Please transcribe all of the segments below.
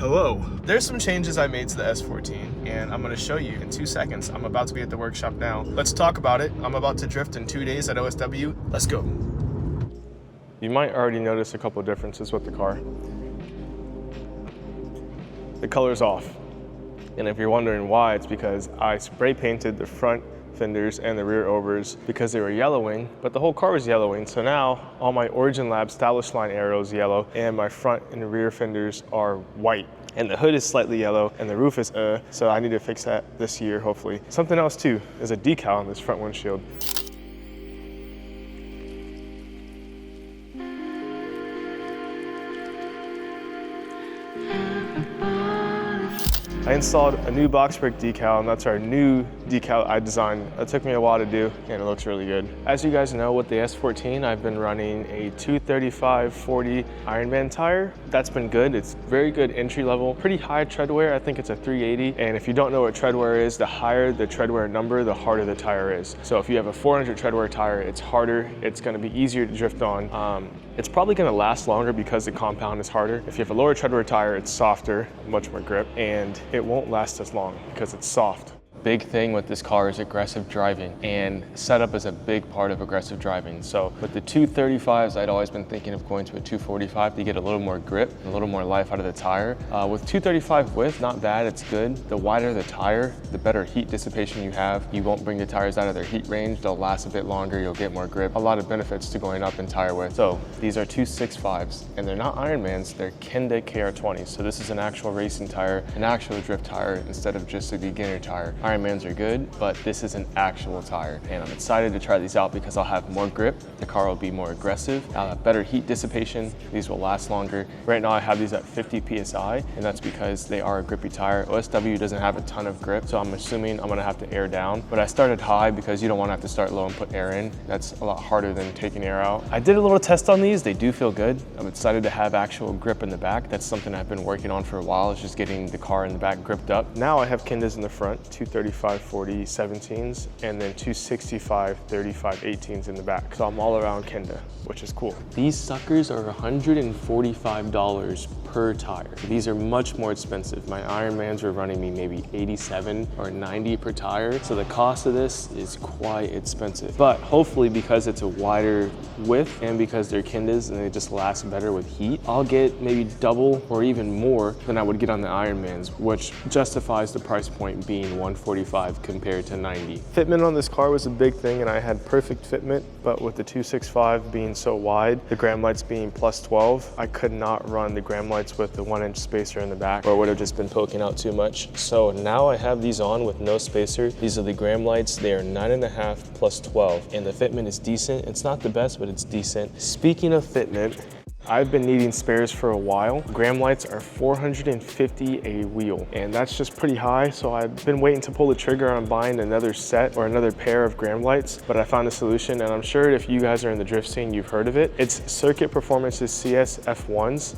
Hello. There's some changes I made to the S14 and I'm gonna show you in 2 seconds. I'm about to be at the workshop now. Let's talk about it. I'm about to drift in 2 days at OSW. Let's go. You might already notice a couple of differences with the car. The color's off. And if you're wondering why, it's because I spray painted the front fenders and the rear overs because they were yellowing, but the whole car was yellowing. So now all my Origin Lab stylish line arrows yellow and my front and rear fenders are white. And the hood is slightly yellow and the roof is so I need to fix that this year, hopefully. Something else too is a decal on this front windshield. I installed a new box brick decal, and that's our new decal I designed. That took me a while to do, and it looks really good. As you guys know, with the S14, I've been running a 235/40 Ironman tire. That's been good. It's very good entry level, pretty high tread wear. I think it's a 380. And if you don't know what tread wear is, the higher the tread wear number, the harder the tire is. So if you have a 400 tread wear tire, it's harder. It's gonna be easier to drift on. It's probably gonna last longer because the compound is harder. If you have a lower tread wear tire, it's softer, much more grip, and it won't last as long because it's soft. Big thing with this car is aggressive driving, and setup is a big part of aggressive driving. So with the 235s, I'd always been thinking of going to a 245 to get a little more grip, a little more life out of the tire. With 235 width, not bad, it's good. The wider the tire, the better heat dissipation you have. You won't bring the tires out of their heat range. They'll last a bit longer, you'll get more grip. A lot of benefits to going up in tire width. So these are 265s, and they're not Ironmans, they're Kenda KR20s. So this is an actual racing tire, an actual drift tire instead of just a beginner tire. Ironmans are good, but this is an actual tire. And I'm excited to try these out because I'll have more grip, the car will be more aggressive, I'll have better heat dissipation, these will last longer. Right now I have these at 50 PSI, and that's because they are a grippy tire. OSW doesn't have a ton of grip, so I'm assuming I'm gonna have to air down. But I started high because you don't wanna have to start low and put air in. That's a lot harder than taking air out. I did a little test on these, they do feel good. I'm excited to have actual grip in the back. That's something I've been working on for a while, is just getting the car in the back gripped up. Now I have Kendas in the front, 235/40 17s, and then 265/35 18s in the back. So I'm all around Kenda, which is cool. These suckers are $145 per tire. These are much more expensive. My Ironmans were running me maybe 87 or 90 per tire. So the cost of this is quite expensive. But hopefully because it's a wider width and because they're Kendas and they just last better with heat, I'll get maybe double or even more than I would get on the Ironmans, which justifies the price point being $145 compared to 90. Fitment on this car was a big thing, and I had perfect fitment, but with the 265 being so wide, the gram lights being +12, I could not run the gram lights with the 1-inch spacer in the back, or it would have just been poking out too much. So now I have these on with no spacer. These are the gram lights. They are 9.5 +12, and the fitment is decent. It's not the best, but it's decent. Speaking of fitment, I've been needing spares for a while. Gram lights are $450 a wheel, and that's just pretty high. So I've been waiting to pull the trigger on buying another set or another pair of gram lights, but I found a solution, and I'm sure if you guys are in the drift scene, you've heard of it. It's Circuit Performance's CS F1s.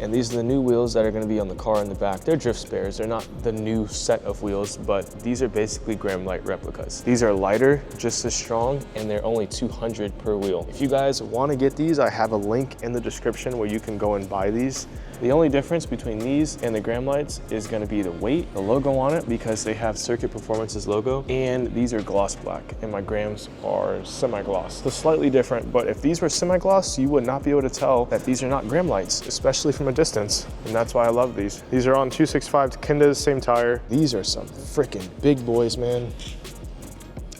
And these are the new wheels that are gonna be on the car in the back. They're drift spares, they're not the new set of wheels, but these are basically gram light replicas. These are lighter, just as strong, and they're only 200 per wheel. If you guys wanna get these, I have a link in the description where you can go and buy these. The only difference between these and the gram lights is gonna be the weight, the logo on it, because they have Circuit Performance's logo, and these are gloss black, and my grams are semi-gloss. So slightly different, but if these were semi-gloss, you would not be able to tell that these are not gram lights, especially from a distance, and that's why I love these. These are on 265 Kendas, same tire. These are some freaking big boys, man.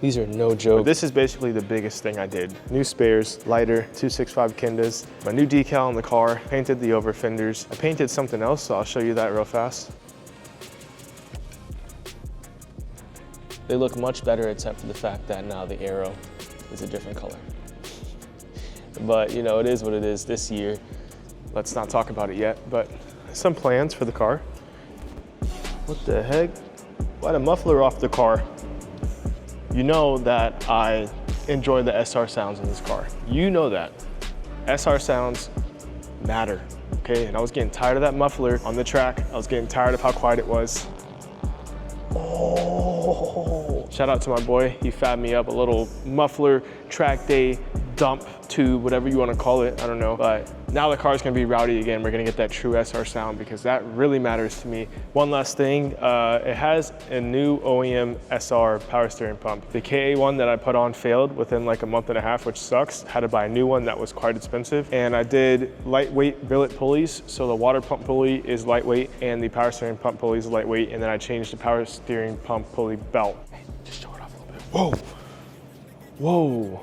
These are no joke. But this is basically the biggest thing I did. New spares, lighter, 265 Kendas, my new decal on the car, painted the over fenders. I painted something else, so I'll show you that real fast. They look much better except for the fact that now the arrow is a different color. But you know, it is what it is this year. Let's not talk about it yet, but some plans for the car. What the heck? Why the muffler off the car? You know that I enjoy the SR sounds in this car. You know that. SR sounds matter, okay? And I was getting tired of that muffler on the track. I was getting tired of how quiet it was. Oh, shout out to my boy. He fabbed me up a little muffler track day dump tube, whatever you want to call it, I don't know. But now the car is going to be rowdy again. We're going to get that true SR sound because that really matters to me. One last thing, it has a new OEM SR power steering pump. The KA one that I put on failed within like a month and a half, which sucks. Had to buy a new one that was quite expensive. And I did lightweight billet pulleys. So the water pump pulley is lightweight and the power steering pump pulley is lightweight. And then I changed the power steering pump pulley belt. Hey, just show it off a little bit. Whoa. Whoa.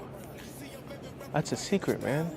That's a secret, man.